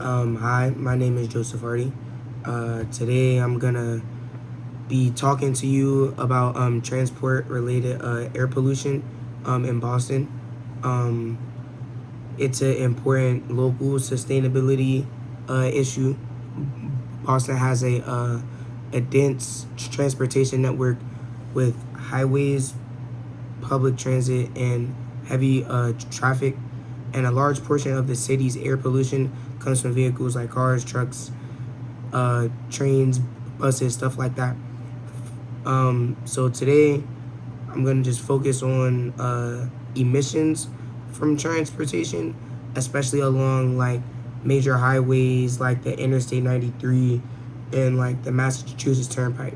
Hi, my name is Joseph Hardy. Today I'm gonna be talking to you about transport related air pollution in Boston. Um, it's an important local sustainability issue. Boston has a dense transportation network with highways, public transit, and heavy traffic, and a large portion of the city's air pollution comes from vehicles like cars, trucks, trains, buses, stuff like that. So today I'm gonna just focus on emissions from transportation, especially along like major highways like the Interstate 93 and like the Massachusetts Turnpike.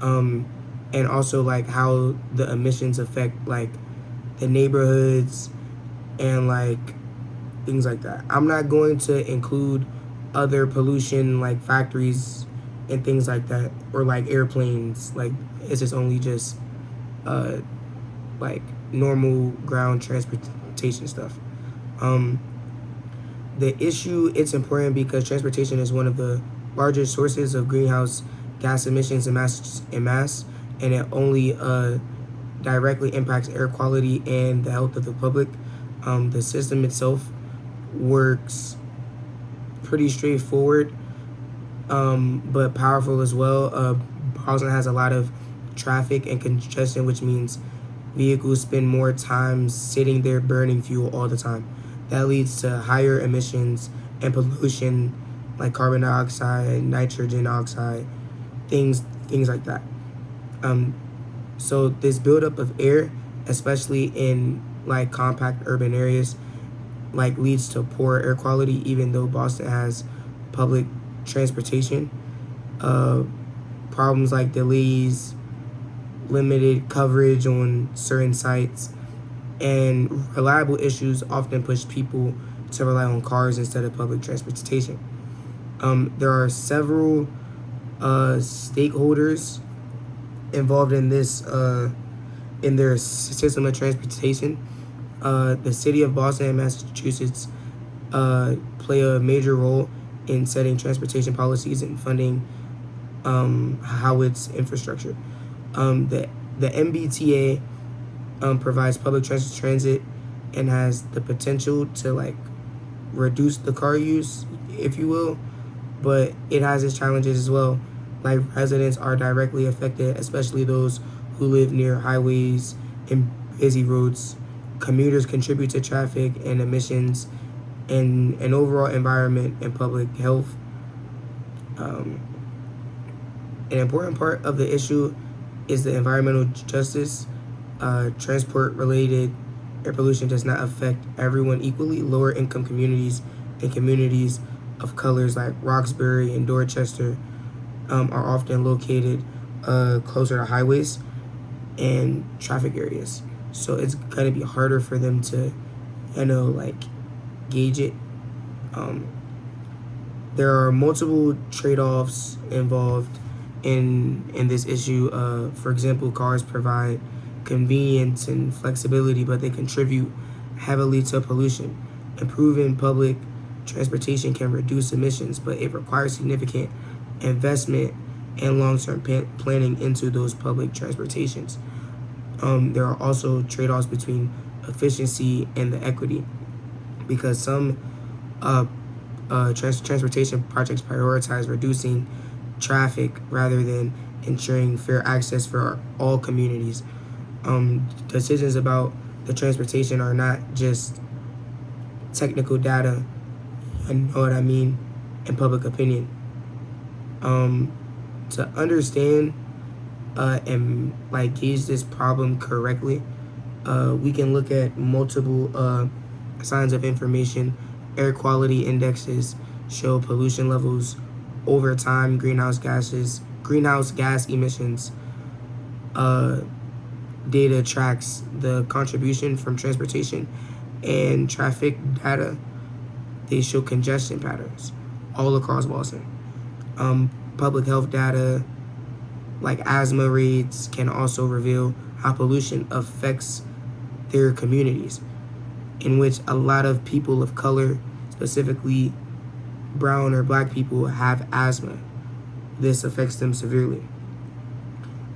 Um, and also like how the emissions affect like the neighborhoods and like things like that. I'm not going to include other pollution like factories and things like that, or like airplanes. Like it's just only just uh like normal ground transportation stuff. Um, the issue, it's important because transportation is one of the largest sources of greenhouse gas emissions in mass, and it only directly impacts air quality and the health of the public. The system itself works pretty straightforward, but powerful as well. Boston has a lot of traffic and congestion, which means vehicles spend more time sitting there burning fuel all the time. That leads to higher emissions and pollution like carbon dioxide, nitrogen oxide, things like that. Um, so this buildup of air, especially in like compact urban areas, like leads to poor air quality. Even though Boston has public transportation, uh, problems like delays, limited coverage on certain sites, and reliable issues often push people to rely on cars instead of public transportation. There are several stakeholders involved in this in their system of transportation. The city of Boston and Massachusetts play a major role in setting transportation policies and funding how its infrastructure. The MBTA provides public transit and has the potential to like reduce the car use, if you will, but it has its challenges as well. Like residents are directly affected, especially those who live near highways and busy roads. Commuters contribute to traffic and emissions and an overall environment and public health. Um, an important part of the issue is the environmental justice. Transport related air pollution does not affect everyone equally. Lower income communities and communities of colors like Roxbury and Dorchester are often located closer to highways and traffic areas. So it's gonna be harder for them to, like gauge it. Um, there are multiple trade-offs involved in this issue. For example, cars provide convenience and flexibility, but they contribute heavily to pollution. Improving public transportation can reduce emissions, but it requires significant investment and long-term planning into those public transportations. There are also trade-offs between efficiency and the equity, because some uh, transportation projects prioritize reducing traffic rather than ensuring fair access for all communities. Decisions about the transportation are not just technical data, you know what I mean, and public opinion. Um, to understand and like gauge this problem correctly, we can look at multiple signs of information. Air quality indexes show pollution levels over time, greenhouse gas emissions. Uh, Data tracks the contribution from transportation, and traffic data, they show congestion patterns all across Boston. Public health data like asthma rates can also reveal how pollution affects their communities, in which a lot of people of color, specifically brown or black people have asthma. This affects them severely.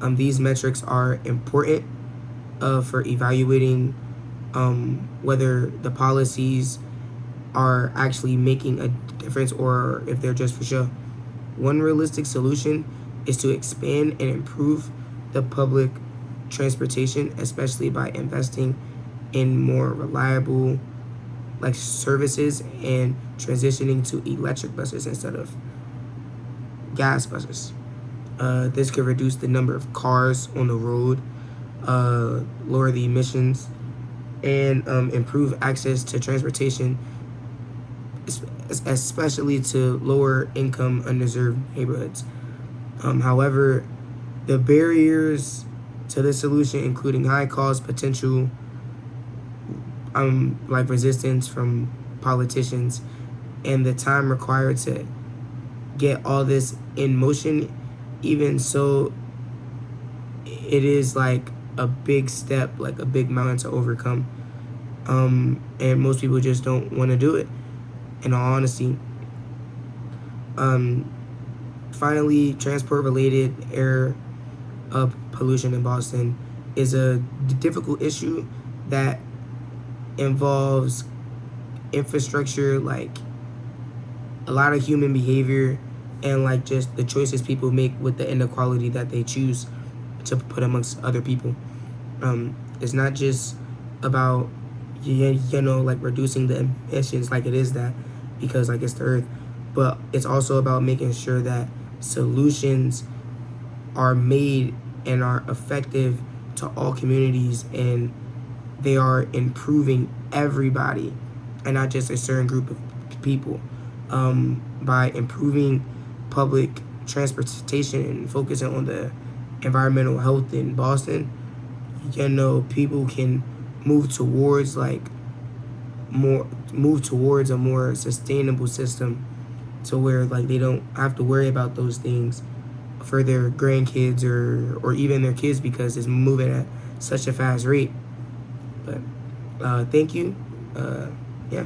These metrics are important for evaluating whether the policies are actually making a difference or if they're just for show. One realistic solution is to expand and improve the public transportation, especially by investing in more reliable services and transitioning to electric buses instead of gas buses. This could reduce the number of cars on the road, lower the emissions, and improve access to transportation, especially to lower income, undeserved neighborhoods. However, the barriers to this solution, including high cost potential, resistance from politicians, and the time required to get all this in motion, even so, it is like a big step, like a big mountain to overcome. And most people just don't want to do it, in all honesty. Finally, transport-related air pollution in Boston is a difficult issue that involves infrastructure, like a lot of human behavior, and like just the choices people make with the inequality that they choose to put amongst other people. It's not just about reducing the emissions like it is that, because like it's the earth, but it's also about making sure that solutions are made and are effective to all communities, and they are improving everybody and not just a certain group of people. By improving public transportation and focusing on the environmental health in Boston, people can move towards a more sustainable system, to where like they don't have to worry about those things for their grandkids or even their kids, because it's moving at such a fast rate. But thank you. Yeah.